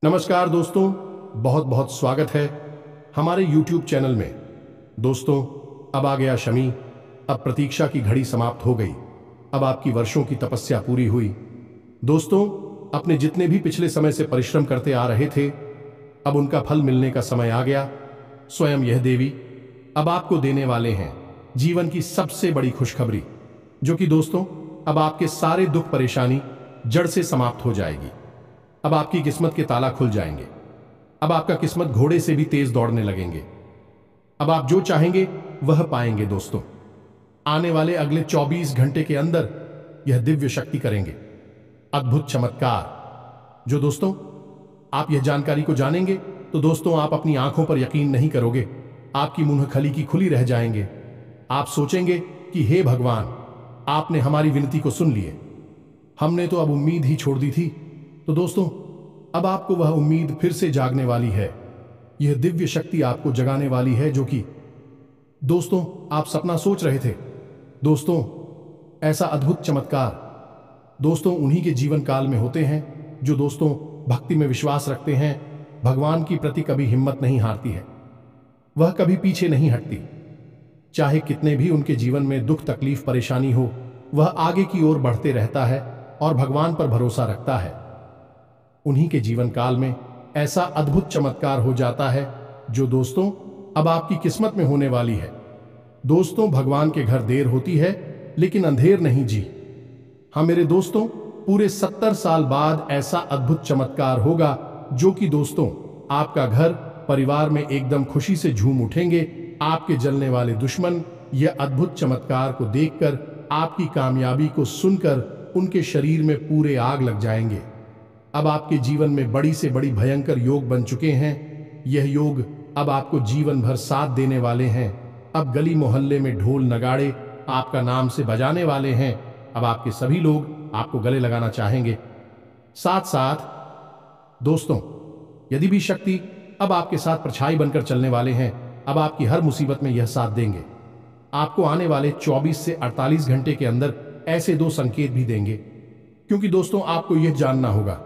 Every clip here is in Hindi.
नमस्कार दोस्तों, बहुत बहुत स्वागत है हमारे YouTube चैनल में। दोस्तों, अब आ गया शमी। अब प्रतीक्षा की घड़ी समाप्त हो गई। अब आपकी वर्षों की तपस्या पूरी हुई। दोस्तों, अपने जितने भी पिछले समय से परिश्रम करते आ रहे थे, अब उनका फल मिलने का समय आ गया। स्वयं यह देवी अब आपको देने वाले हैं जीवन की सबसे बड़ी खुशखबरी, जो कि दोस्तों अब आपके सारे दुख परेशानी जड़ से समाप्त हो जाएगी। अब आपकी किस्मत के ताला खुल जाएंगे। अब आपका किस्मत घोड़े से भी तेज दौड़ने लगेंगे। अब आप जो चाहेंगे वह पाएंगे। दोस्तों, आने वाले अगले 24 घंटे के अंदर यह दिव्य शक्ति करेंगे अद्भुत चमत्कार। जो दोस्तों आप यह जानकारी को जानेंगे तो दोस्तों आप अपनी आंखों पर यकीन नहीं करोगे। आपकी मुंह खली की खुली रह जाएंगे। आप सोचेंगे कि हे भगवान, आपने हमारी विनती को सुन लिए। हमने तो अब उम्मीद ही छोड़ दी थी। तो दोस्तों, अब आपको वह उम्मीद फिर से जागने वाली है। यह दिव्य शक्ति आपको जगाने वाली है, जो कि दोस्तों आप सपना सोच रहे थे। दोस्तों, ऐसा अद्भुत चमत्कार दोस्तों उन्हीं के जीवन काल में होते हैं जो दोस्तों भक्ति में विश्वास रखते हैं, भगवान की प्रति कभी हिम्मत नहीं हारती है, वह कभी पीछे नहीं हटती। चाहे कितने भी उनके जीवन में दुख तकलीफ परेशानी हो, वह आगे की ओर बढ़ते रहता है और भगवान पर भरोसा रखता है। उन्हीं के जीवन काल में ऐसा अद्भुत चमत्कार हो जाता है जो दोस्तों अब आपकी किस्मत में होने वाली है। दोस्तों, भगवान के घर देर होती है लेकिन अंधेर नहीं जी। हाँ मेरे दोस्तों, पूरे 70 साल बाद ऐसा अद्भुत चमत्कार होगा जो कि दोस्तों आपका घर परिवार में एकदम खुशी से झूम उठेंगे। आपके जलने वाले दुश्मन यह अद्भुत चमत्कार को देखकर, आपकी कामयाबी को सुनकर उनके शरीर में पूरे आग लग जाएंगे। अब आपके जीवन में बड़ी से बड़ी भयंकर योग बन चुके हैं। यह योग अब आपको जीवन भर साथ देने वाले हैं। अब गली मोहल्ले में ढोल नगाड़े आपका नाम से बजाने वाले हैं। अब आपके सभी लोग आपको गले लगाना चाहेंगे। साथ साथ दोस्तों, यदि भी शक्ति अब आपके साथ परछाई बनकर चलने वाले हैं, अब आपकी हर मुसीबत में यह साथ देंगे। आपको आने वाले 24 से 48 घंटे के अंदर ऐसे 2 संकेत भी देंगे, क्योंकि दोस्तों आपको यह जानना होगा,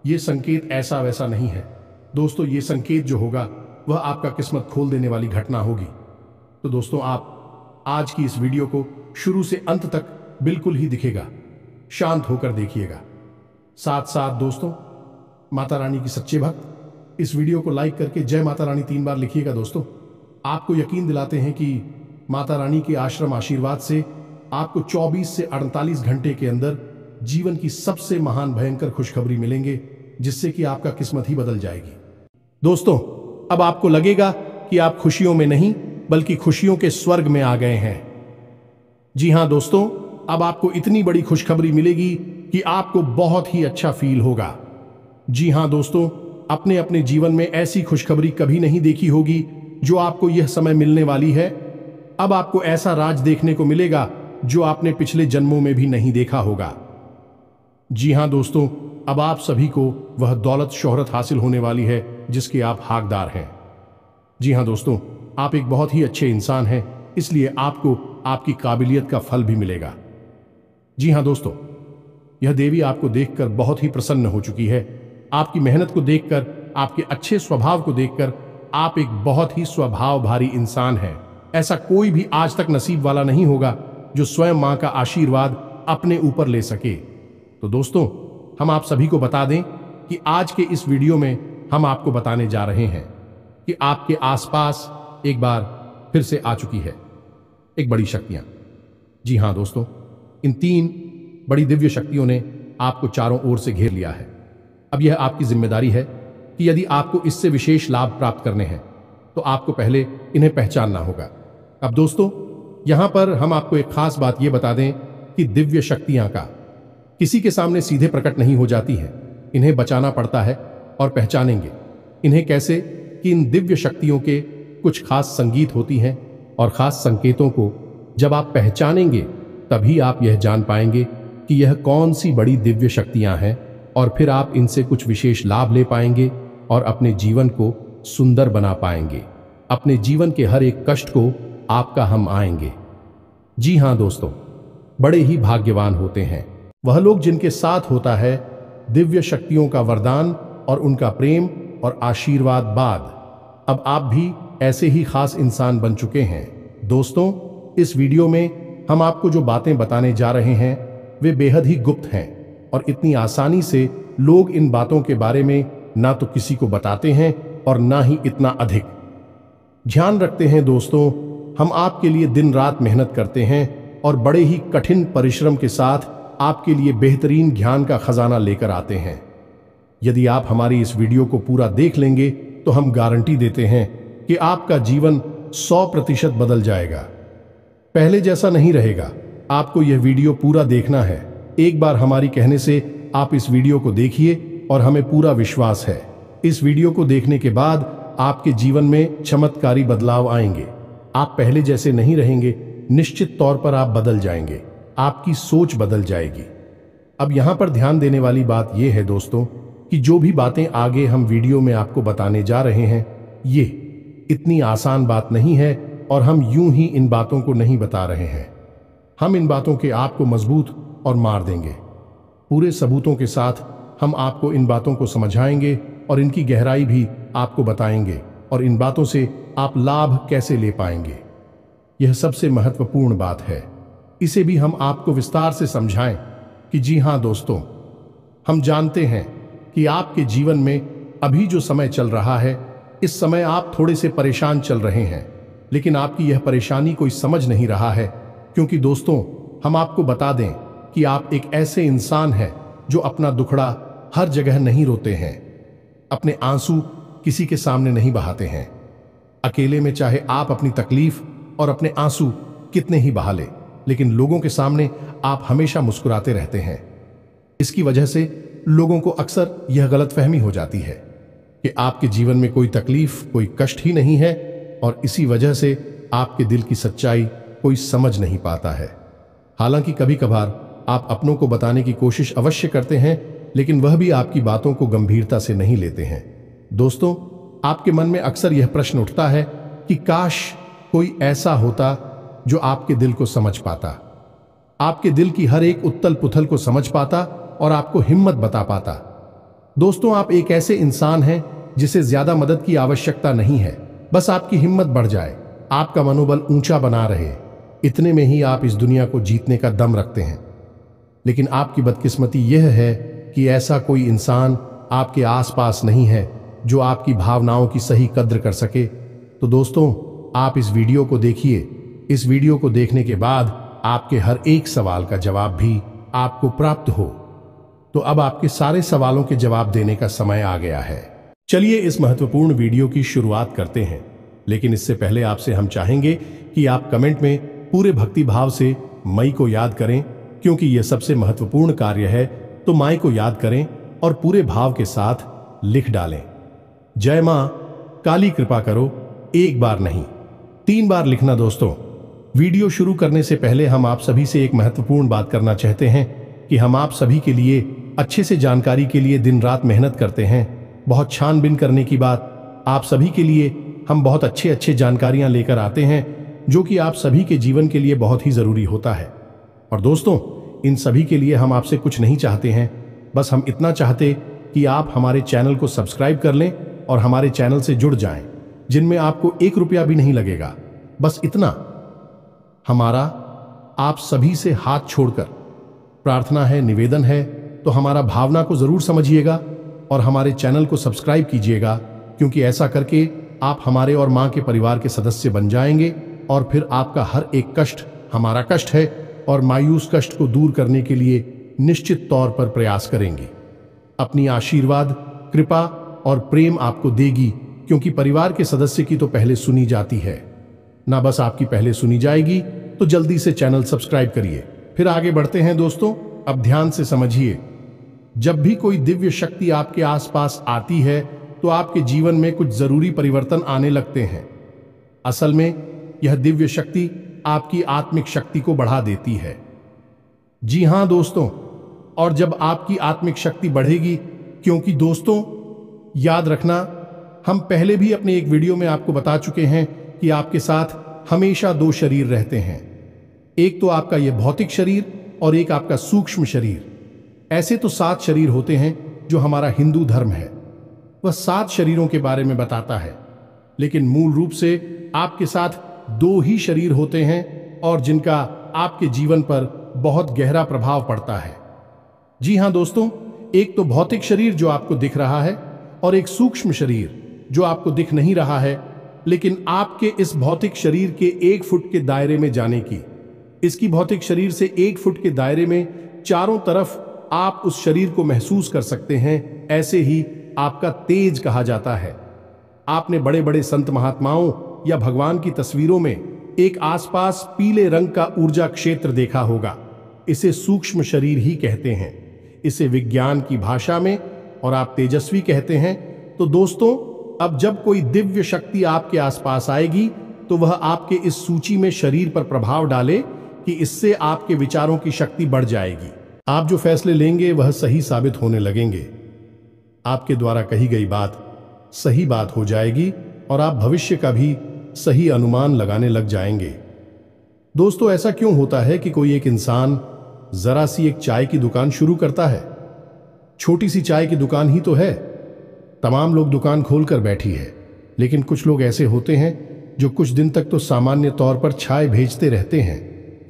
यह संकेत ऐसा वैसा नहीं है। दोस्तों, यह संकेत जो होगा वह आपका किस्मत खोल देने वाली घटना होगी। तो दोस्तों, आप आज की इस वीडियो को शुरू से अंत तक बिल्कुल ही दिखेगा, शांत होकर देखिएगा। साथ साथ दोस्तों, माता रानी की सच्चे भक्त इस वीडियो को लाइक करके जय माता रानी 3 बार लिखिएगा। दोस्तों, आपको यकीन दिलाते हैं कि माता रानी के आश्रम आशीर्वाद से आपको 24 से 48 घंटे के अंदर जीवन की सबसे महान भयंकर खुशखबरी मिलेंगे, जिससे कि आपका किस्मत ही बदल जाएगी। दोस्तों, अब आपको लगेगा कि आप खुशियों में नहीं बल्कि खुशियों के स्वर्ग में आ गए हैं। जी हां दोस्तों, अब आपको इतनी बड़ी खुशखबरी मिलेगी कि आपको बहुत ही अच्छा फील होगा। जी हां दोस्तों, अपने अपने जीवन में ऐसी खुशखबरी कभी नहीं देखी होगी जो आपको यह समय मिलने वाली है। अब आपको ऐसा राज देखने को मिलेगा जो आपने पिछले जन्मों में भी नहीं देखा होगा। जी हां दोस्तों, अब आप सभी को वह दौलत शोहरत हासिल होने वाली है जिसके आप हकदार हैं। जी हां दोस्तों, आप एक बहुत ही अच्छे इंसान हैं, इसलिए आपको आपकी काबिलियत का फल भी मिलेगा। जी हां दोस्तों, यह देवी आपको देखकर बहुत ही प्रसन्न हो चुकी है। आपकी मेहनत को देखकर, आपके अच्छे स्वभाव को देखकर आप एक बहुत ही स्वभाव भारी इंसान हैं। ऐसा कोई भी आज तक नसीब वाला नहीं होगा जो स्वयं मां का आशीर्वाद अपने ऊपर ले सके। तो दोस्तों, हम आप सभी को बता दें कि आज के इस वीडियो में हम आपको बताने जा रहे हैं कि आपके आसपास एक बार फिर से आ चुकी है एक बड़ी शक्तियां। जी हां दोस्तों, इन 3 बड़ी दिव्य शक्तियों ने आपको चारों ओर से घेर लिया है। अब यह आपकी जिम्मेदारी है कि यदि आपको इससे विशेष लाभ प्राप्त करने हैं तो आपको पहले इन्हें पहचानना होगा। अब दोस्तों, यहां पर हम आपको एक खास बात यह बता दें कि दिव्य शक्तियां का किसी के सामने सीधे प्रकट नहीं हो जाती है। इन्हें बचाना पड़ता है। और पहचानेंगे इन्हें कैसे कि इन दिव्य शक्तियों के कुछ खास संगीत होती हैं और खास संकेतों को जब आप पहचानेंगे तभी आप यह जान पाएंगे कि यह कौन सी बड़ी दिव्य शक्तियां हैं, और फिर आप इनसे कुछ विशेष लाभ ले पाएंगे और अपने जीवन को सुंदर बना पाएंगे। अपने जीवन के हर एक कष्ट को आपका हम आएंगे। जी हां दोस्तों, बड़े ही भाग्यवान होते हैं वह लोग जिनके साथ होता है दिव्य शक्तियों का वरदान और उनका प्रेम और आशीर्वाद बाद अब आप भी ऐसे ही खास इंसान बन चुके हैं। दोस्तों, इस वीडियो में हम आपको जो बातें बताने जा रहे हैं वे बेहद ही गुप्त हैं और इतनी आसानी से लोग इन बातों के बारे में ना तो किसी को बताते हैं और ना ही इतना अधिक ध्यान रखते हैं। दोस्तों, हम आपके लिए दिन रात मेहनत करते हैं और बड़े ही कठिन परिश्रम के साथ आपके लिए बेहतरीन ज्ञान का खजाना लेकर आते हैं। यदि आप हमारी इस वीडियो को पूरा देख लेंगे तो हम गारंटी देते हैं कि आपका जीवन 100% बदल जाएगा, पहले जैसा नहीं रहेगा। आपको यह वीडियो पूरा देखना है। एक बार हमारी कहने से आप इस वीडियो को देखिए और हमें पूरा विश्वास है इस वीडियो को देखने के बाद आपके जीवन में चमत्कारी बदलाव आएंगे। आप पहले जैसे नहीं रहेंगे, निश्चित तौर पर आप बदल जाएंगे, आपकी सोच बदल जाएगी। अब यहां पर ध्यान देने वाली बात यह है दोस्तों कि जो भी बातें आगे हम वीडियो में आपको बताने जा रहे हैं ये इतनी आसान बात नहीं है और हम यूं ही इन बातों को नहीं बता रहे हैं। हम इन बातों के आपको मजबूत और मार देंगे। पूरे सबूतों के साथ हम आपको इन बातों को समझाएंगे और इनकी गहराई भी आपको बताएंगे और इन बातों से आप लाभ कैसे ले पाएंगे। यह सबसे महत्वपूर्ण बात है। इसे भी हम आपको विस्तार से समझाएं कि जी हां दोस्तों, हम जानते हैं कि आपके जीवन में अभी जो समय चल रहा है इस समय आप थोड़े से परेशान चल रहे हैं, लेकिन आपकी यह परेशानी कोई समझ नहीं रहा है। क्योंकि दोस्तों, हम आपको बता दें कि आप एक ऐसे इंसान हैं जो अपना दुखड़ा हर जगह नहीं रोते हैं, अपने आंसू किसी के सामने नहीं बहाते हैं। अकेले में चाहे आप अपनी तकलीफ और अपने आंसू कितने ही बहा ले, लेकिन लोगों के सामने आप हमेशा मुस्कुराते रहते हैं। इसकी वजह से लोगों को अक्सर यह गलतफहमी हो जाती है कि आपके जीवन में कोई तकलीफ, कोई कष्ट ही नहीं है और इसी वजह से आपके दिल की सच्चाई कोई समझ नहीं पाता है। हालांकि कभी कभार आप अपनों को बताने की कोशिश अवश्य करते हैं, लेकिन वह भी आपकी बातों को गंभीरता से नहीं लेते हैं। दोस्तों, आपके मन में अक्सर यह प्रश्न उठता है कि काश कोई ऐसा होता जो आपके दिल को समझ पाता, आपके दिल की हर एक उथल पुथल को समझ पाता और आपको हिम्मत बता पाता। दोस्तों, आप एक ऐसे इंसान हैं जिसे ज्यादा मदद की आवश्यकता नहीं है, बस आपकी हिम्मत बढ़ जाए, आपका मनोबल ऊंचा बना रहे, इतने में ही आप इस दुनिया को जीतने का दम रखते हैं। लेकिन आपकी बदकिस्मती यह है कि ऐसा कोई इंसान आपके आसपास नहीं है जो आपकी भावनाओं की सही कद्र कर सके। तो दोस्तों, आप इस वीडियो को देखिए। इस वीडियो को देखने के बाद आपके हर एक सवाल का जवाब भी आपको प्राप्त हो। तो अब आपके सारे सवालों के जवाब देने का समय आ गया है। चलिए इस महत्वपूर्ण वीडियो की शुरुआत करते हैं, लेकिन इससे पहले आपसे हम चाहेंगे कि आप कमेंट में पूरे भक्ति भाव से मई को याद करें, क्योंकि यह सबसे महत्वपूर्ण कार्य है। तो माई को याद करें और पूरे भाव के साथ लिख डालें, जय मां काली कृपा करो। एक बार नहीं, 3 बार लिखना। दोस्तों, वीडियो शुरू करने से पहले हम आप सभी से एक महत्वपूर्ण बात करना चाहते हैं कि हम आप सभी के लिए अच्छे से जानकारी के लिए दिन रात मेहनत करते हैं। बहुत छानबीन करने की बात, आप सभी के लिए हम बहुत अच्छे जानकारियां लेकर आते हैं जो कि आप सभी के जीवन के लिए बहुत ही जरूरी होता है। और दोस्तों, इन सभी के लिए हम आपसे कुछ नहीं चाहते हैं, बस हम इतना चाहते कि आप हमारे चैनल को सब्सक्राइब कर लें और हमारे चैनल से जुड़ जाएं, जिनमें आपको 1 रुपया भी नहीं लगेगा। बस इतना हमारा आप सभी से हाथ छोड़कर प्रार्थना है, निवेदन है। तो हमारा भावना को जरूर समझिएगा और हमारे चैनल को सब्सक्राइब कीजिएगा, क्योंकि ऐसा करके आप हमारे और मां के परिवार के सदस्य बन जाएंगे और फिर आपका हर एक कष्ट हमारा कष्ट है और मायूस कष्ट को दूर करने के लिए निश्चित तौर पर प्रयास करेंगे। अपनी आशीर्वाद, कृपा और प्रेम आपको देगी, क्योंकि परिवार के सदस्य की तो पहले सुनी जाती है ना, बस आपकी पहले सुनी जाएगी। तो जल्दी से चैनल सब्सक्राइब करिए। फिर आगे बढ़ते हैं। दोस्तों, अब ध्यान से समझिए, जब भी कोई दिव्य शक्ति आपके आसपास आती है तो आपके जीवन में कुछ जरूरी परिवर्तन आने लगते हैं। असल में यह दिव्य शक्ति आपकी आत्मिक शक्ति को बढ़ा देती है। जी हां दोस्तों, और जब आपकी आत्मिक शक्ति बढ़ेगी, क्योंकि दोस्तों याद रखना, हम पहले भी अपने एक वीडियो में आपको बता चुके हैं कि आपके साथ हमेशा 2 शरीर रहते हैं। एक तो आपका यह भौतिक शरीर और एक आपका सूक्ष्म शरीर। ऐसे तो 7 शरीर होते हैं जो हमारा हिंदू धर्म है, वह 7 शरीरों के बारे में बताता है, लेकिन मूल रूप से आपके साथ 2 ही शरीर होते हैं और जिनका आपके जीवन पर बहुत गहरा प्रभाव पड़ता है। जी हां दोस्तों, एक तो भौतिक शरीर जो आपको दिख रहा है और एक सूक्ष्म शरीर जो आपको दिख नहीं रहा है, लेकिन आपके इस भौतिक शरीर के 1 फुट के दायरे में जाने की, इसकी भौतिक शरीर से 1 फुट के दायरे में चारों तरफ आप उस शरीर को महसूस कर सकते हैं। ऐसे ही आपका तेज कहा जाता है। आपने बड़े बड़े संत महात्माओं या भगवान की तस्वीरों में एक आसपास पीले रंग का ऊर्जा क्षेत्र देखा होगा। इसे सूक्ष्म शरीर ही कहते हैं। इसे विज्ञान की भाषा में और आप तेजस्वी कहते हैं। तो दोस्तों, अब जब कोई दिव्य शक्ति आपके आसपास आएगी तो वह आपके इस सूची में शरीर पर प्रभाव डाले कि इससे आपके विचारों की शक्ति बढ़ जाएगी। आप जो फैसले लेंगे वह सही साबित होने लगेंगे। आपके द्वारा कही गई बात सही बात हो जाएगी और आप भविष्य का भी सही अनुमान लगाने लग जाएंगे। दोस्तों, ऐसा क्यों होता है कि कोई एक इंसान जरा सी एक चाय की दुकान शुरू करता है? छोटी सी चाय की दुकान ही तो है, तमाम लोग दुकान खोलकर बैठी है, लेकिन कुछ लोग ऐसे होते हैं जो कुछ दिन तक तो सामान्य तौर पर चाय भेजते रहते हैं,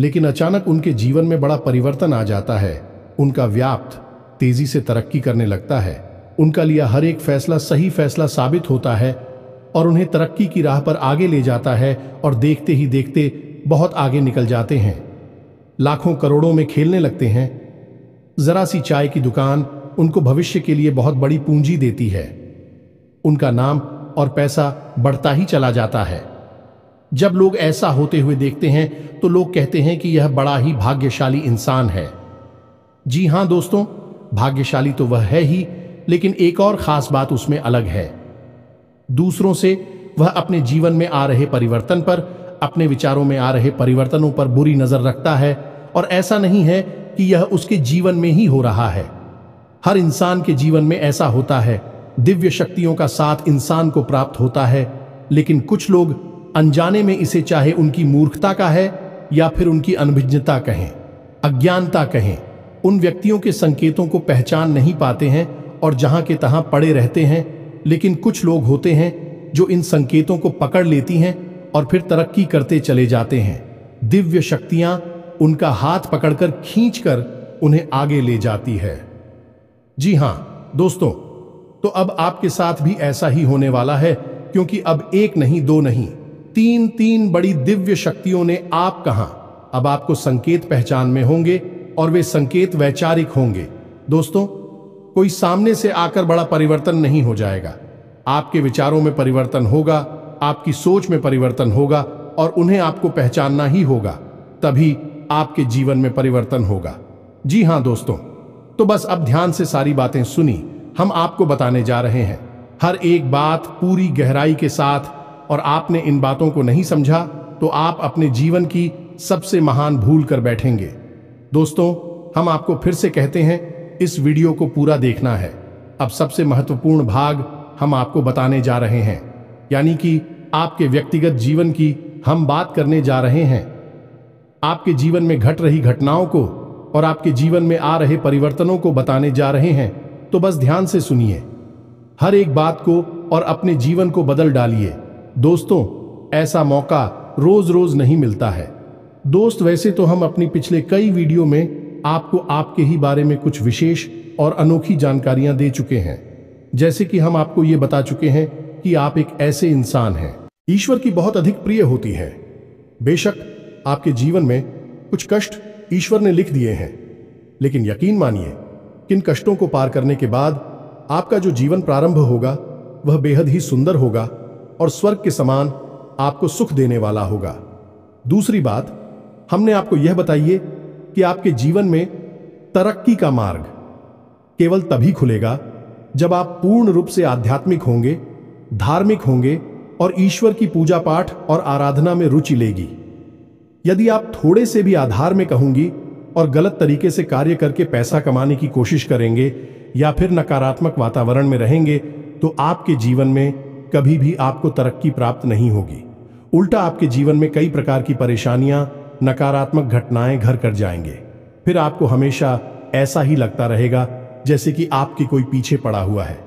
लेकिन अचानक उनके जीवन में बड़ा परिवर्तन आ जाता है। उनका व्यापार तेजी से तरक्की करने लगता है। उनका लिया हर एक फैसला सही फैसला साबित होता है और उन्हें तरक्की की राह पर आगे ले जाता है और देखते ही देखते बहुत आगे निकल जाते हैं। लाखों करोड़ों में खेलने लगते हैं। जरा सी चाय की दुकान उनको भविष्य के लिए बहुत बड़ी पूंजी देती है। उनका नाम और पैसा बढ़ता ही चला जाता है। जब लोग ऐसा होते हुए देखते हैं तो लोग कहते हैं कि यह बड़ा ही भाग्यशाली इंसान है। जी हां दोस्तों, भाग्यशाली तो वह है ही, लेकिन एक और खास बात उसमें अलग है। दूसरों से वह अपने जीवन में आ रहे परिवर्तन पर, अपने विचारों में आ रहे परिवर्तनों पर बुरी नजर रखता है। और ऐसा नहीं है कि यह उसके जीवन में ही हो रहा है। हर इंसान के जीवन में ऐसा होता है। दिव्य शक्तियों का साथ इंसान को प्राप्त होता है, लेकिन कुछ लोग अनजाने में इसे, चाहे उनकी मूर्खता का है या फिर उनकी अनभिज्ञता कहें, अज्ञानता कहें, उन व्यक्तियों के संकेतों को पहचान नहीं पाते हैं और जहां के तहां पड़े रहते हैं। लेकिन कुछ लोग होते हैं जो इन संकेतों को पकड़ लेती हैं और फिर तरक्की करते चले जाते हैं। दिव्य शक्तियां उनका हाथ पकड़कर खींचकर उन्हें आगे ले जाती है। जी हां दोस्तों, तो अब आपके साथ भी ऐसा ही होने वाला है, क्योंकि अब 1 नहीं 2 नहीं 3 बड़ी दिव्य शक्तियों ने आप कहां, अब आपको संकेत पहचान में होंगे और वे संकेत वैचारिक होंगे। दोस्तों, कोई सामने से आकर बड़ा परिवर्तन नहीं हो जाएगा। आपके विचारों में परिवर्तन होगा, आपकी सोच में परिवर्तन होगा और उन्हें आपको पहचानना ही होगा, तभी आपके जीवन में परिवर्तन होगा। जी हां दोस्तों, तो बस अब ध्यान से सारी बातें सुनी। हम आपको बताने जा रहे हैं हर एक बात पूरी गहराई के साथ, और आपने इन बातों को नहीं समझा तो आप अपने जीवन की सबसे महान भूल कर बैठेंगे। दोस्तों, हम आपको फिर से कहते हैं, इस वीडियो को पूरा देखना है। अब सबसे महत्वपूर्ण भाग हम आपको बताने जा रहे हैं, यानी कि आपके व्यक्तिगत जीवन की हम बात करने जा रहे हैं। आपके जीवन में घट रही घटनाओं को और आपके जीवन में आ रहे परिवर्तनों को बताने जा रहे हैं। तो बस ध्यान से सुनिए हर एक बात को और अपने जीवन को बदल डालिए। दोस्तों, ऐसा मौका रोज रोज नहीं मिलता है। दोस्त, वैसे तो हम अपनी पिछले कई वीडियो में आपको आपके ही बारे में कुछ विशेष और अनोखी जानकारियां दे चुके हैं। जैसे कि हम आपको ये बता चुके हैं कि आप एक ऐसे इंसान हैं ईश्वर की बहुत अधिक प्रिय होती है। बेशक आपके जीवन में कुछ कष्ट ईश्वर ने लिख दिए हैं, लेकिन यकीन मानिए किन कष्टों को पार करने के बाद आपका जो जीवन प्रारंभ होगा वह बेहद ही सुंदर होगा और स्वर्ग के समान आपको सुख देने वाला होगा। दूसरी बात, हमने आपको यह बताइए कि आपके जीवन में तरक्की का मार्ग केवल तभी खुलेगा जब आप पूर्ण रूप से आध्यात्मिक होंगे, धार्मिक होंगे और ईश्वर की पूजा पाठ और आराधना में रुचि लेगी। यदि आप थोड़े से भी आधार में कहूंगी और गलत तरीके से कार्य करके पैसा कमाने की कोशिश करेंगे या फिर नकारात्मक वातावरण में रहेंगे, तो आपके जीवन में कभी भी आपको तरक्की प्राप्त नहीं होगी। उल्टा आपके जीवन में कई प्रकार की परेशानियां, नकारात्मक घटनाएं घर कर जाएंगे। फिर आपको हमेशा ऐसा ही लगता रहेगा जैसे कि आपके कोई पीछे पड़ा हुआ है।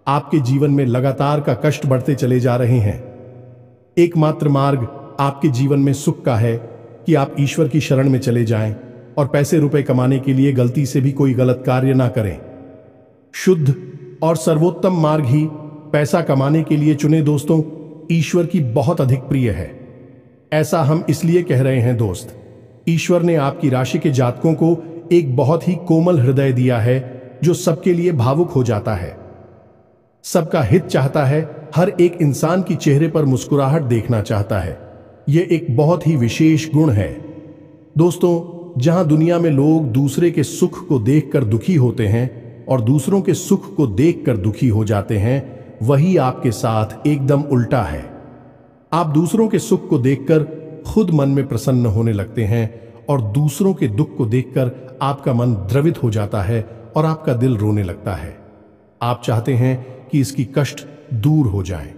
आपके जीवन में लगातार का कष्ट बढ़ते चले जा रहे हैं। एकमात्र मार्ग आपके जीवन में सुख का है कि आप ईश्वर की शरण में चले जाएं और पैसे रुपए कमाने के लिए गलती से भी कोई गलत कार्य ना करें। शुद्ध और सर्वोत्तम मार्ग ही पैसा कमाने के लिए चुने दोस्तों, ईश्वर की बहुत अधिक प्रिय है। ऐसा हम इसलिए कह रहे हैं दोस्त, ईश्वर ने आपकी राशि के जातकों को एक बहुत ही कोमल हृदय दिया है जो सबके लिए भावुक हो जाता है, सबका हित चाहता है, हर एक इंसान की चेहरे पर मुस्कुराहट देखना चाहता है। यह एक बहुत ही विशेष गुण है दोस्तों। जहां दुनिया में लोग दूसरे के सुख को देखकर दुखी होते हैं और दूसरों के सुख को देखकर दुखी हो जाते हैं, वही आपके साथ एकदम उल्टा है। आप दूसरों के सुख को देखकर खुद मन में प्रसन्न होने लगते हैं और दूसरों के दुख को देखकर आपका मन द्रवित हो जाता है और आपका दिल रोने लगता है। आप चाहते हैं कि इसकी कष्ट दूर हो जाए,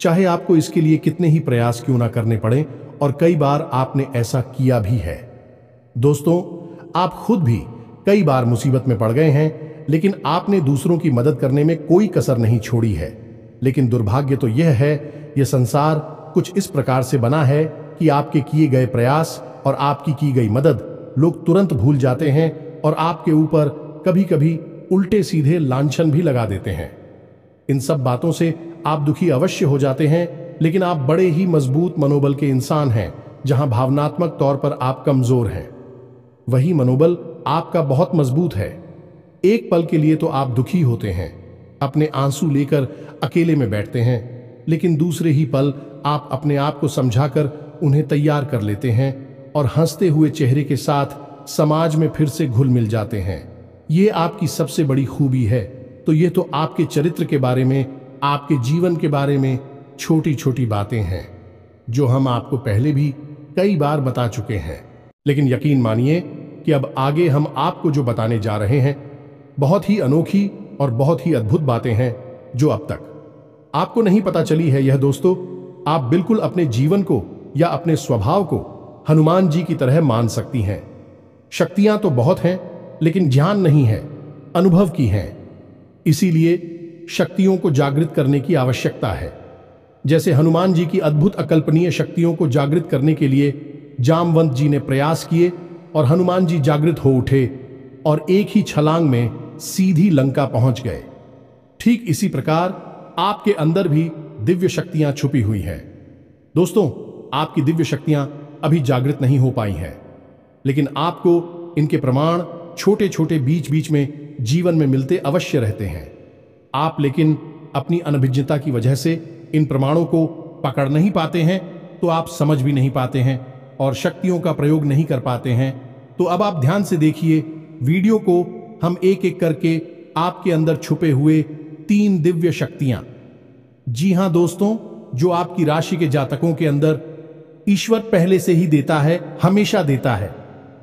चाहे आपको इसके लिए कितने ही प्रयास क्यों ना करने पड़े, और कई बार आपने ऐसा किया भी है। दोस्तों, आप खुद भी कई बार मुसीबत में पड़ गए हैं, लेकिन आपने दूसरों की मदद करने में कोई कसर नहीं छोड़ी है। लेकिन दुर्भाग्य तो यह है, यह संसार कुछ इस प्रकार से बना है कि आपके किए गए प्रयास और आपकी की गई मदद लोग तुरंत भूल जाते हैं और आपके ऊपर कभी कभी उल्टे सीधे लांछन भी लगा देते हैं। इन सब बातों से आप दुखी अवश्य हो जाते हैं, लेकिन आप बड़े ही मजबूत मनोबल के इंसान हैं। जहां भावनात्मक तौर पर आप कमजोर हैं, वही मनोबल आपका बहुत मजबूत है। एक पल के लिए तो आप दुखी होते हैं, अपने आंसू लेकर अकेले में बैठते हैं, लेकिन दूसरे ही पल आप अपने आप को समझाकर उन्हें तैयार कर लेते हैं और हंसते हुए चेहरे के साथ समाज में फिर से घुल मिल जाते हैं। ये आपकी सबसे बड़ी खूबी है। तो ये तो आपके चरित्र के बारे में, आपके जीवन के बारे में छोटी छोटी बातें हैं जो हम आपको पहले भी कई बार बता चुके हैं। लेकिन यकीन मानिए कि अब आगे हम आपको जो बताने जा रहे हैं, बहुत ही अनोखी और बहुत ही अद्भुत बातें हैं जो अब तक आपको नहीं पता चली है। यह दोस्तों, आप बिल्कुल अपने जीवन को या अपने स्वभाव को हनुमान जी की तरह मान सकती हैं। शक्तियां तो बहुत हैं, लेकिन ज्ञान नहीं है, अनुभव की हैं। इसीलिए शक्तियों को जागृत करने की आवश्यकता है। जैसे हनुमान जी की अद्भुत अकल्पनीय शक्तियों को जागृत करने के लिए जामवंत जी ने प्रयास किए और हनुमान जी जागृत हो उठे और एक ही छलांग में सीधी लंका पहुंच गए। ठीक इसी प्रकार आपके अंदर भी दिव्य शक्तियां छुपी हुई हैं। दोस्तों, आपकी दिव्य शक्तियां अभी जागृत नहीं हो पाई हैं, लेकिन आपको इनके प्रमाण छोटे छोटे बीच बीच में जीवन में मिलते अवश्य रहते हैं। आप लेकिन अपनी अनभिज्ञता की वजह से इन प्रमाणों को पकड़ नहीं पाते हैं, तो आप समझ भी नहीं पाते हैं और शक्तियों का प्रयोग नहीं कर पाते हैं। तो अब आप ध्यान से देखिए वीडियो को, हम एक एक करके आपके अंदर छुपे हुए 3 दिव्य शक्तियां, जी हां दोस्तों, जो आपकी राशि के जातकों के अंदर ईश्वर पहले से ही देता है, हमेशा देता है,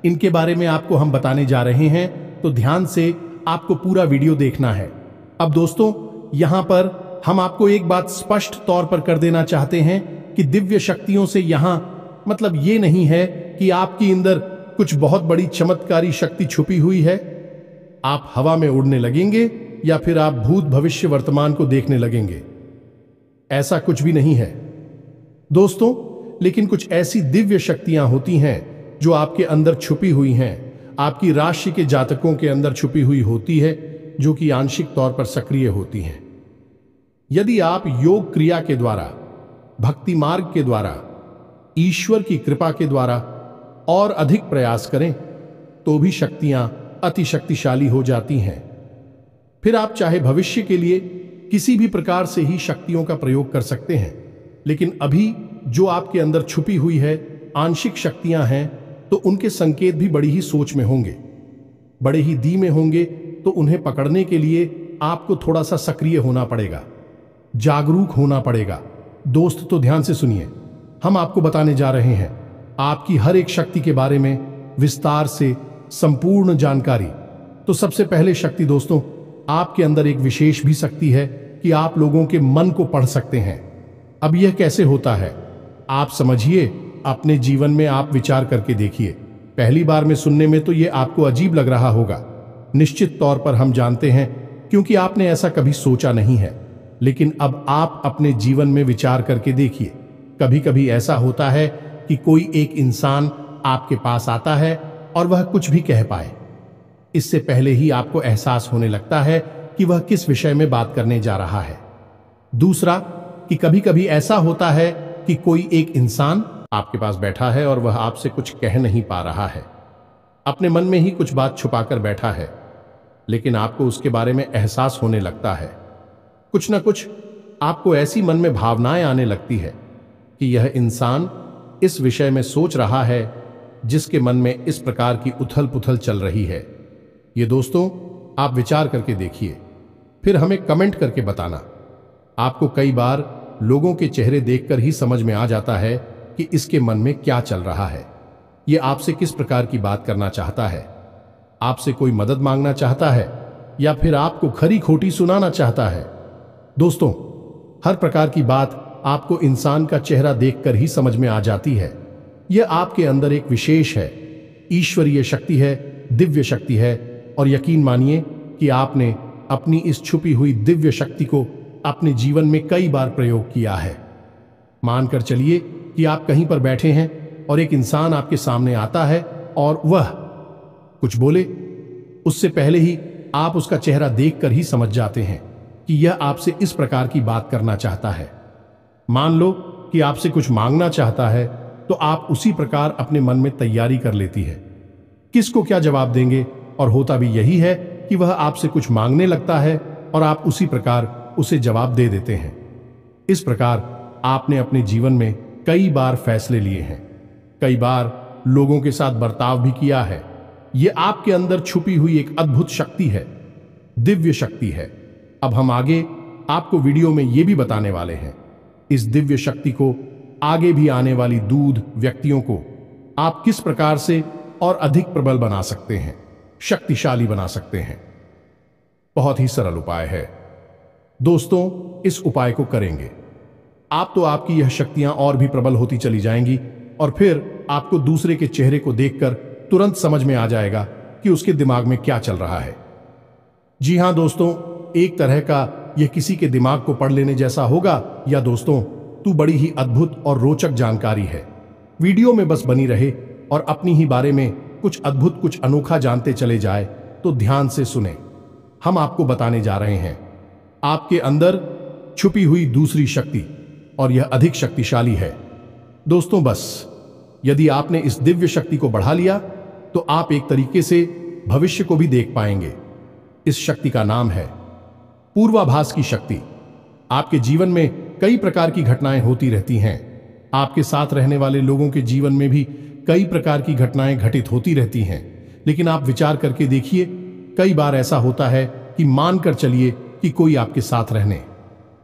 इनके बारे में आपको हम बताने जा रहे हैं। तो ध्यान से आपको पूरा वीडियो देखना है। अब दोस्तों, यहां पर हम आपको एक बात स्पष्ट तौर पर कर देना चाहते हैं कि दिव्य शक्तियों से यहां मतलब ये नहीं है कि आपके अंदर कुछ बहुत बड़ी चमत्कारी शक्ति छुपी हुई है। आप हवा में उड़ने लगेंगे या फिर आप भूत भविष्य वर्तमान को देखने लगेंगे, ऐसा कुछ भी नहीं है दोस्तों। लेकिन कुछ ऐसी दिव्य शक्तियां होती हैं जो आपके अंदर छुपी हुई हैं, आपकी राशि के जातकों के अंदर छुपी हुई होती है, जो कि आंशिक तौर पर सक्रिय होती हैं। यदि आप योग क्रिया के द्वारा, भक्ति मार्ग के द्वारा, ईश्वर की कृपा के द्वारा और अधिक प्रयास करें, तो भी शक्तियां अति शक्तिशाली हो जाती हैं। फिर आप चाहे भविष्य के लिए किसी भी प्रकार से ही शक्तियों का प्रयोग कर सकते हैं, लेकिन अभी जो आपके अंदर छुपी हुई है आंशिक शक्तियां हैं, तो उनके संकेत भी बड़ी ही सोच में होंगे, बड़े ही धीमे होंगे। तो उन्हें पकड़ने के लिए आपको थोड़ा सा सक्रिय होना पड़ेगा, जागरूक होना पड़ेगा। दोस्त, तो ध्यान से सुनिए, हम आपको बताने जा रहे हैं आपकी हर एक शक्ति के बारे में विस्तार से संपूर्ण जानकारी। तो सबसे पहले शक्ति दोस्तों, आपके अंदर एक विशेष भी शक्ति है कि आप लोगों के मन को पढ़ सकते हैं। अब यह कैसे होता है आप समझिए, अपने जीवन में आप विचार करके देखिए। पहली बार में सुनने में तो यह आपको अजीब लग रहा होगा। निश्चित तौर पर हम जानते हैं क्योंकि आपने ऐसा कभी सोचा नहीं है। लेकिन अब आप अपने जीवन में विचार करके देखिए, कभी कभी ऐसा होता है कि कोई एक इंसान आपके पास आता है और वह कुछ भी कह पाए, इससे पहले ही आपको एहसास होने लगता है कि वह किस विषय में बात करने जा रहा है। दूसरा, कि कभी कभी ऐसा होता है कि कोई एक इंसान आपके पास बैठा है और वह आपसे कुछ कह नहीं पा रहा है, अपने मन में ही कुछ बात छुपाकर बैठा है, लेकिन आपको उसके बारे में एहसास होने लगता है। कुछ ना कुछ आपको ऐसी मन में भावनाएं आने लगती है कि यह इंसान इस विषय में सोच रहा है जिसके मन में इस प्रकार की उथल पुथल चल रही है। ये दोस्तों, आप विचार करके देखिए, फिर हमें कमेंट करके बताना। आपको कई बार लोगों के चेहरे देखकर ही समझ में आ जाता है कि इसके मन में क्या चल रहा है, ये आपसे किस प्रकार की बात करना चाहता है, आपसे कोई मदद मांगना चाहता है या फिर आपको खरी खोटी सुनाना चाहता है। दोस्तों, हर प्रकार की बात आपको इंसान का चेहरा देखकर ही समझ में आ जाती है। यह आपके अंदर एक विशेष है, ईश्वरीय शक्ति है, दिव्य शक्ति है। और यकीन मानिए कि आपने अपनी इस छुपी हुई दिव्य शक्ति को अपने जीवन में कई बार प्रयोग किया है। मानकर चलिए कि आप कहीं पर बैठे हैं और एक इंसान आपके सामने आता है और वह कुछ बोले, उससे पहले ही आप उसका चेहरा देखकर ही समझ जाते हैं कि यह आपसे इस प्रकार की बात करना चाहता है। मान लो कि आपसे कुछ मांगना चाहता है, तो आप उसी प्रकार अपने मन में तैयारी कर लेती है किसको क्या जवाब देंगे, और होता भी यही है कि वह आपसे कुछ मांगने लगता है और आप उसी प्रकार उसे जवाब दे देते हैं। इस प्रकार आपने अपने जीवन में कई बार फैसले लिए हैं, कई बार लोगों के साथ बर्ताव भी किया है। यह आपके अंदर छुपी हुई एक अद्भुत शक्ति है, दिव्य शक्ति है। अब हम आगे आपको वीडियो में यह भी बताने वाले हैं, इस दिव्य शक्ति को आगे भी आने वाली दूध व्यक्तियों को आप किस प्रकार से और अधिक प्रबल बना सकते हैं, शक्तिशाली बना सकते हैं। बहुत ही सरल उपाय है दोस्तों, इस उपाय को करेंगे आप तो आपकी यह शक्तियां और भी प्रबल होती चली जाएंगी और फिर आपको दूसरे के चेहरे को देखकर तुरंत समझ में आ जाएगा कि उसके दिमाग में क्या चल रहा है। जी हां दोस्तों, एक तरह का यह किसी के दिमाग को पढ़ लेने जैसा होगा, या दोस्तों तू बड़ी ही अद्भुत और रोचक जानकारी है। वीडियो में बस बनी रहे और अपनी ही बारे में कुछ अद्भुत, कुछ अनोखा जानते चले जाए, तो ध्यान से सुने। हम आपको बताने जा रहे हैं आपके अंदर छुपी हुई दूसरी शक्ति, और यह अधिक शक्तिशाली है। दोस्तों बस यदि आपने इस दिव्य शक्ति को बढ़ा लिया तो आप एक तरीके से भविष्य को भी देख पाएंगे। इस शक्ति का नाम है पूर्वाभास की शक्ति। आपके जीवन में कई प्रकार की घटनाएं होती रहती हैं, आपके साथ रहने वाले लोगों के जीवन में भी कई प्रकार की घटनाएं घटित होती रहती हैं, लेकिन आप विचार करके देखिए, कई बार ऐसा होता है कि मानकर चलिए कि कोई आपके साथ रहने,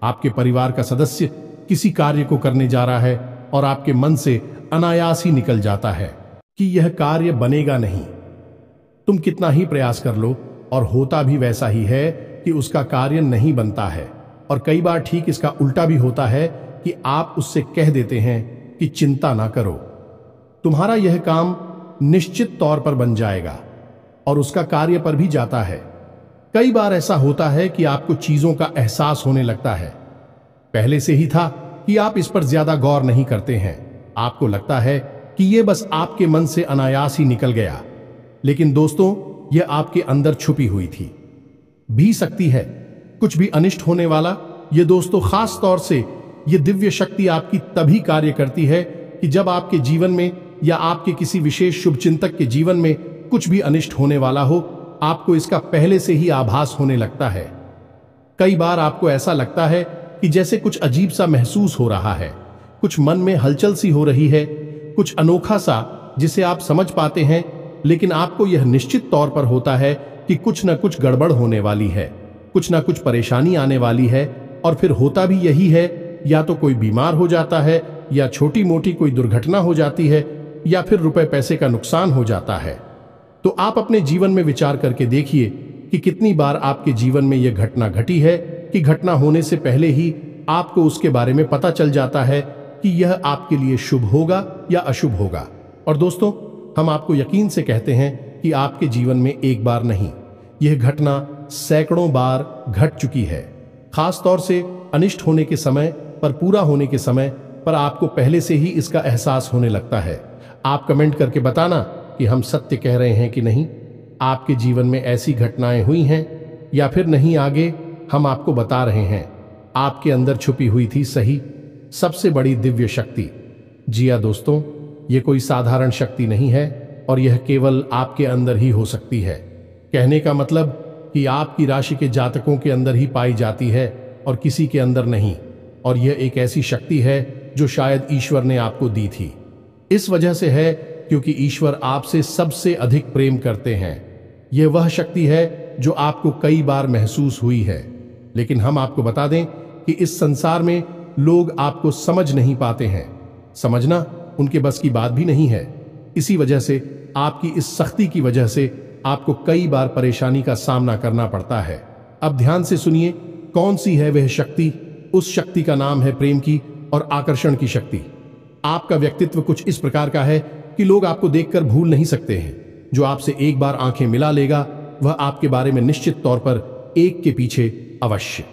आपके परिवार का सदस्य किसी कार्य को करने जा रहा है और आपके मन से अनायास ही निकल जाता है कि यह कार्य बनेगा नहीं। तुम कितना ही प्रयास कर लो और होता भी वैसा ही है कि उसका कार्य नहीं बनता है। और कई बार ठीक इसका उल्टा भी होता है कि आप उससे कह देते हैं कि चिंता ना करो, तुम्हारा यह काम निश्चित तौर पर बन जाएगा, और उसका कार्य पर भी जाता है। कई बार ऐसा होता है कि आपको चीजों का एहसास होने लगता है, पहले से ही था कि आप इस पर ज्यादा गौर नहीं करते हैं, आपको लगता है कि यह बस आपके मन से अनायास ही निकल गया, लेकिन दोस्तों यह आपके अंदर छुपी हुई थी भी सकती है कुछ भी अनिष्ट होने वाला। यह दोस्तों खास तौर से यह दिव्य शक्ति आपकी तभी कार्य करती है कि जब आपके जीवन में या आपके किसी विशेष शुभचिंतक के जीवन में कुछ भी अनिष्ट होने वाला हो, आपको इसका पहले से ही आभास होने लगता है। कई बार आपको ऐसा लगता है कि जैसे कुछ अजीब सा महसूस हो रहा है, कुछ मन में हलचल सी हो रही है, कुछ अनोखा सा जिसे आप समझ पाते हैं, लेकिन आपको यह निश्चित तौर पर होता है कि कुछ न कुछ गड़बड़ होने वाली है, कुछ न कुछ परेशानी आने वाली है। और फिर होता भी यही है, या तो कोई बीमार हो जाता है, या छोटी मोटी कोई दुर्घटना हो जाती है, या फिर रुपए पैसे का नुकसान हो जाता है। तो आप अपने जीवन में विचार करके देखिए कि कितनी बार आपके जीवन में यह घटना घटी है कि घटना होने से पहले ही आपको उसके बारे में पता चल जाता है कि यह आपके लिए शुभ होगा या अशुभ होगा। और दोस्तों हम आपको यकीन से कहते हैं कि आपके जीवन में एक बार नहीं, यह घटना सैकड़ों बार घट चुकी है। खास तौर से अनिष्ट होने के समय पर, पूरा होने के समय पर आपको पहले से ही इसका एहसास होने लगता है। आप कमेंट करके बताना कि हम सत्य कह रहे हैं कि नहीं। आपके जीवन में ऐसी घटनाएं हुई हैं या फिर नहीं, आगे हम आपको बता रहे हैं। आपके अंदर छुपी हुई थी सही सबसे बड़ी दिव्य शक्ति। जी हाँ दोस्तों, ये कोई साधारण शक्ति नहीं है और यह केवल आपके अंदर ही हो सकती है। कहने का मतलब कि आपकी राशि के जातकों के अंदर ही पाई जाती है और किसी के अंदर नहीं। और यह एक ऐसी शक्ति है जो शायद ईश्वर ने आपको दी थी। इस वजह से है क्योंकि ईश्वर आपसे सबसे अधिक प्रेम करते हैं। यह वह शक्ति है जो आपको कई बार महसूस हुई है, लेकिन हम आपको बता दें कि इस संसार में लोग आपको समझ नहीं पाते हैं। समझना उनके बस की बात भी नहीं है। इसी वजह से आपकी इस सख्ती की वजह से आपको कई बार परेशानी का सामना करना पड़ता है। अब ध्यान से सुनिए, कौन सी है वह शक्ति। उस शक्ति का नाम है प्रेम की और आकर्षण की शक्ति। आपका व्यक्तित्व कुछ इस प्रकार का है कि लोग आपको देखकर भूल नहीं सकते हैं। जो आपसे एक बार आंखें मिला लेगा वह आपके बारे में निश्चित तौर पर एक के पीछे अवश्य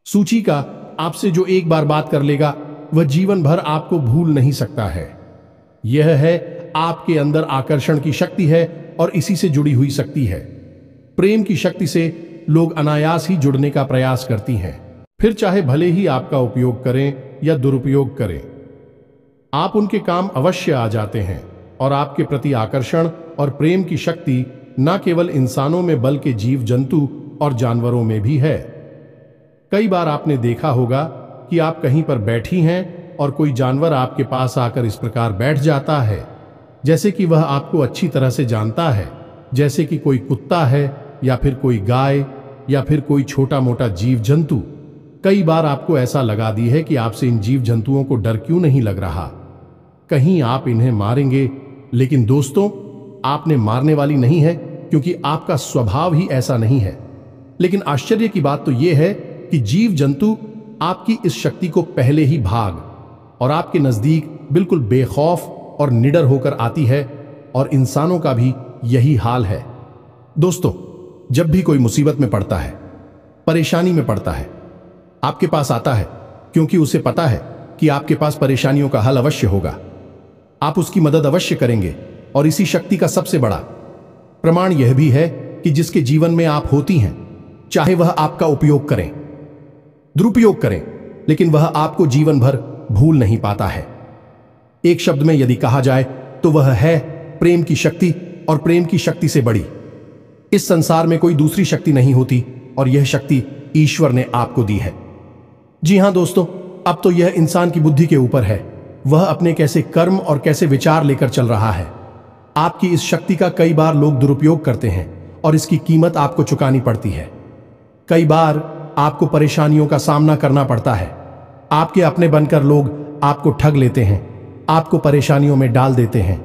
सूची का आपसे जो एक बार बात कर लेगा वह जीवन भर आपको भूल नहीं सकता है। यह है आपके अंदर आकर्षण की शक्ति है और इसी से जुड़ी हुई शक्ति है। प्रेम की शक्ति से लोग अनायास ही जुड़ने का प्रयास करती हैं, फिर चाहे भले ही आपका उपयोग करें या दुरुपयोग करें। आप उनके काम अवश्य आ जाते हैं और आपके प्रति आकर्षण और प्रेम की शक्ति न केवल इंसानों में बल्कि जीव जंतु और जानवरों में भी है। कई बार आपने देखा होगा कि आप कहीं पर बैठी हैं और कोई जानवर आपके पास आकर इस प्रकार बैठ जाता है जैसे कि वह आपको अच्छी तरह से जानता है, जैसे कि कोई कुत्ता है या फिर कोई गाय या फिर कोई छोटा मोटा जीव जंतु। कई बार आपको ऐसा लगा दी है कि आपसे इन जीव जंतुओं को डर क्यों नहीं लग रहा, कहीं आप इन्हें मारेंगे। लेकिन दोस्तों, आपने मारने वाली नहीं है क्योंकि आपका स्वभाव ही ऐसा नहीं है। लेकिन आश्चर्य की बात तो यह है कि जीव जंतु आपकी इस शक्ति को पहले ही भाग और आपके नजदीक बिल्कुल बेखौफ और निडर होकर आती है, और इंसानों का भी यही हाल है। दोस्तों, जब भी कोई मुसीबत में पड़ता है, परेशानी में पड़ता है, आपके पास आता है क्योंकि उसे पता है कि आपके पास परेशानियों का हल अवश्य होगा। आप उसकी मदद अवश्य करेंगे और इसी शक्ति का सबसे बड़ा प्रमाण यह भी है कि जिसके जीवन में आप होती हैं, चाहे वह आपका उपयोग करें, दुरुपयोग करें, लेकिन वह आपको जीवन भर भूल नहीं पाता है। एक शब्द में यदि कहा जाए तो वह है प्रेम की शक्ति, और प्रेम की शक्ति से बड़ी इस संसार में कोई दूसरी शक्ति नहीं होती, और यह शक्ति ईश्वर ने आपको दी है। जी हां दोस्तों, अब तो यह इंसान की बुद्धि के ऊपर है, वह अपने कैसे कर्म और कैसे विचार लेकर चल रहा है। आपकी इस शक्ति का कई बार लोग दुरुपयोग करते हैं और इसकी कीमत आपको चुकानी पड़ती है। कई बार आपको परेशानियों का सामना करना पड़ता है। आपके अपने बनकर लोग आपको ठग लेते हैं, आपको परेशानियों में डाल देते हैं।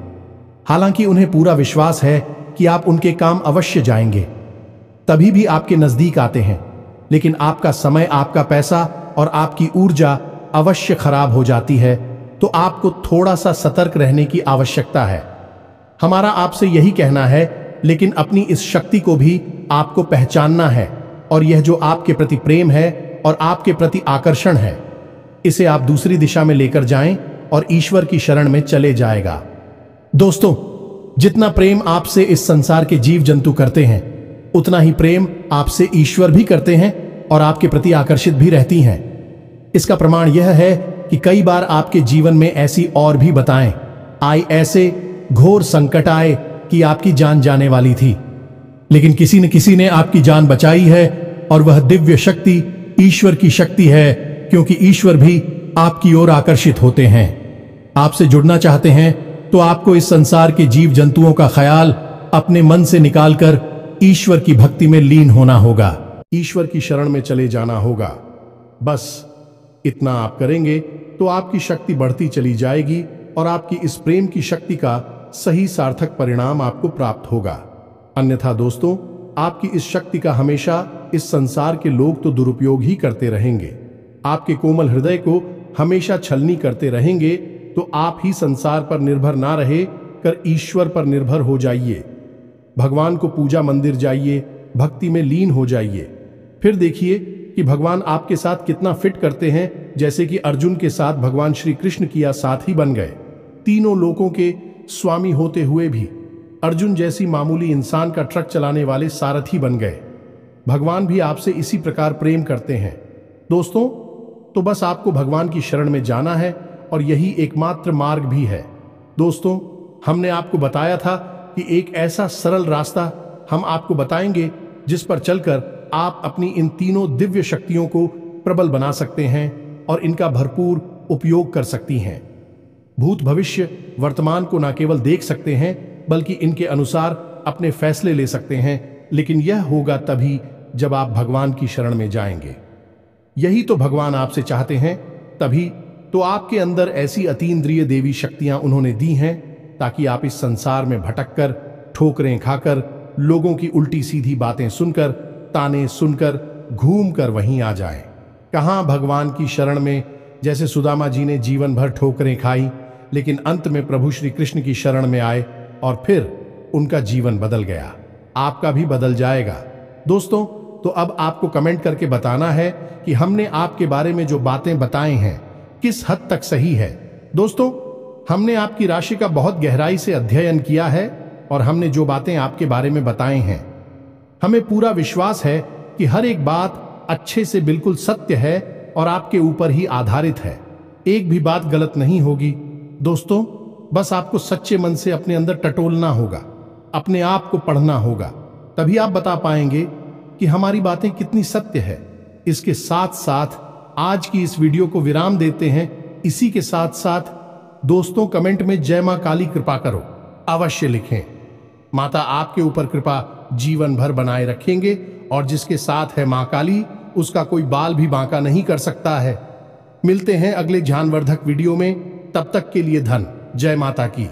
हालांकि उन्हें पूरा विश्वास है कि आप उनके काम अवश्य जाएंगे, तभी भी आपके नजदीक आते हैं। लेकिन आपका समय, आपका पैसा और आपकी ऊर्जा अवश्य खराब हो जाती है, तो आपको थोड़ा सा सतर्क रहने की आवश्यकता है। हमारा आपसे यही कहना है, लेकिन अपनी इस शक्ति को भी आपको पहचानना है, और यह जो आपके प्रति प्रेम है और आपके प्रति आकर्षण है, इसे आप दूसरी दिशा में लेकर जाएं और ईश्वर की शरण में चले जाएगा। दोस्तों, जितना प्रेम आपसे इस संसार के जीव जंतु करते हैं, उतना ही प्रेम आपसे ईश्वर भी करते हैं और आपके प्रति आकर्षित भी रहती हैं। इसका प्रमाण यह है कि कई बार आपके जीवन में ऐसी और भी बताएं आई, ऐसे घोर संकट आए कि आपकी जान जाने वाली थी, लेकिन किसी न किसी ने आपकी जान बचाई है, और वह दिव्य शक्ति ईश्वर की शक्ति है, क्योंकि ईश्वर भी आपकी ओर आकर्षित होते हैं। आपसे जुड़ना चाहते हैं तो आपको इस संसार के जीव जंतुओं का ख्याल अपने मन से निकालकर ईश्वर की भक्ति में लीन होना होगा, ईश्वर की शरण में चले जाना होगा। बस इतना आप करेंगे तो आपकी शक्ति बढ़ती चली जाएगी और आपकी इस प्रेम की शक्ति का सही सार्थक परिणाम आपको प्राप्त होगा। अन्यथा दोस्तों, आपकी इस शक्ति का हमेशा इस संसार के लोग तो दुरुपयोग ही करते रहेंगे। आपके कोमल हृदय को हमेशा छलनी करते रहेंगे, तो आप ही संसार पर निर्भर ना रहे कर ईश्वर पर निर्भर हो जाइए। भगवान को पूजा मंदिर जाइए, भक्ति में लीन हो जाइए। फिर देखिए कि भगवान आपके साथ कितना फिट करते हैं, जैसे कि अर्जुन के साथ भगवान श्री कृष्ण किया साथी बन गए। तीनों लोकों के स्वामी होते हुए भी अर्जुन जैसी मामूली इंसान का ट्रक चलाने वाले सारथी बन गए। भगवान भी आपसे इसी प्रकार प्रेम करते हैं। दोस्तों, तो बस आपको भगवान की शरण में जाना है और यही एकमात्र मार्ग भी है। दोस्तों, हमने आपको बताया था कि एक ऐसा सरल रास्ता हम आपको बताएंगे जिस पर चलकर आप अपनी इन तीनों दिव्य शक्तियों को प्रबल बना सकते हैं और इनका भरपूर उपयोग कर सकती हैं। भूत भविष्य वर्तमान को न केवल देख सकते हैं बल्कि इनके अनुसार अपने फैसले ले सकते हैं, लेकिन यह होगा तभी जब आप भगवान की शरण में जाएंगे। यही तो भगवान आपसे चाहते हैं, तभी तो आपके अंदर ऐसी अतीन्द्रिय देवी शक्तियां उन्होंने दी हैं ताकि आप इस संसार में भटककर, ठोकरें खाकर, लोगों की उल्टी सीधी बातें सुनकर, ताने सुनकर, घूमकर वहीं आ जाएं। कहां भगवान की शरण में, जैसे सुदामा जी ने जीवन भर ठोकरें खाई लेकिन अंत में प्रभु श्री कृष्ण की शरण में आए और फिर उनका जीवन बदल गया। आपका भी बदल जाएगा। दोस्तों, तो अब आपको कमेंट करके बताना है कि हमने आपके बारे में जो बातें बताई हैं किस हद तक सही है। दोस्तों, हमने आपकी राशि का बहुत गहराई से अध्ययन किया है और हमने जो बातें आपके बारे में बताई हैं, हमें पूरा विश्वास है कि हर एक बात अच्छे से बिल्कुल सत्य है और आपके ऊपर ही आधारित है। एक भी बात गलत नहीं होगी। दोस्तों, बस आपको सच्चे मन से अपने अंदर टटोलना होगा, अपने आप को पढ़ना होगा, तभी आप बता पाएंगे कि हमारी बातें कितनी सत्य है। इसके साथ साथ आज की इस वीडियो को विराम देते हैं। इसी के साथ साथ दोस्तों, कमेंट में जय मां काली कृपा करो अवश्य लिखें। माता आपके ऊपर कृपा जीवन भर बनाए रखेंगे और जिसके साथ है मां काली, उसका कोई बाल भी बांका नहीं कर सकता है। मिलते हैं अगले ज्ञानवर्धक वीडियो में, तब तक के लिए धन। जय माता की।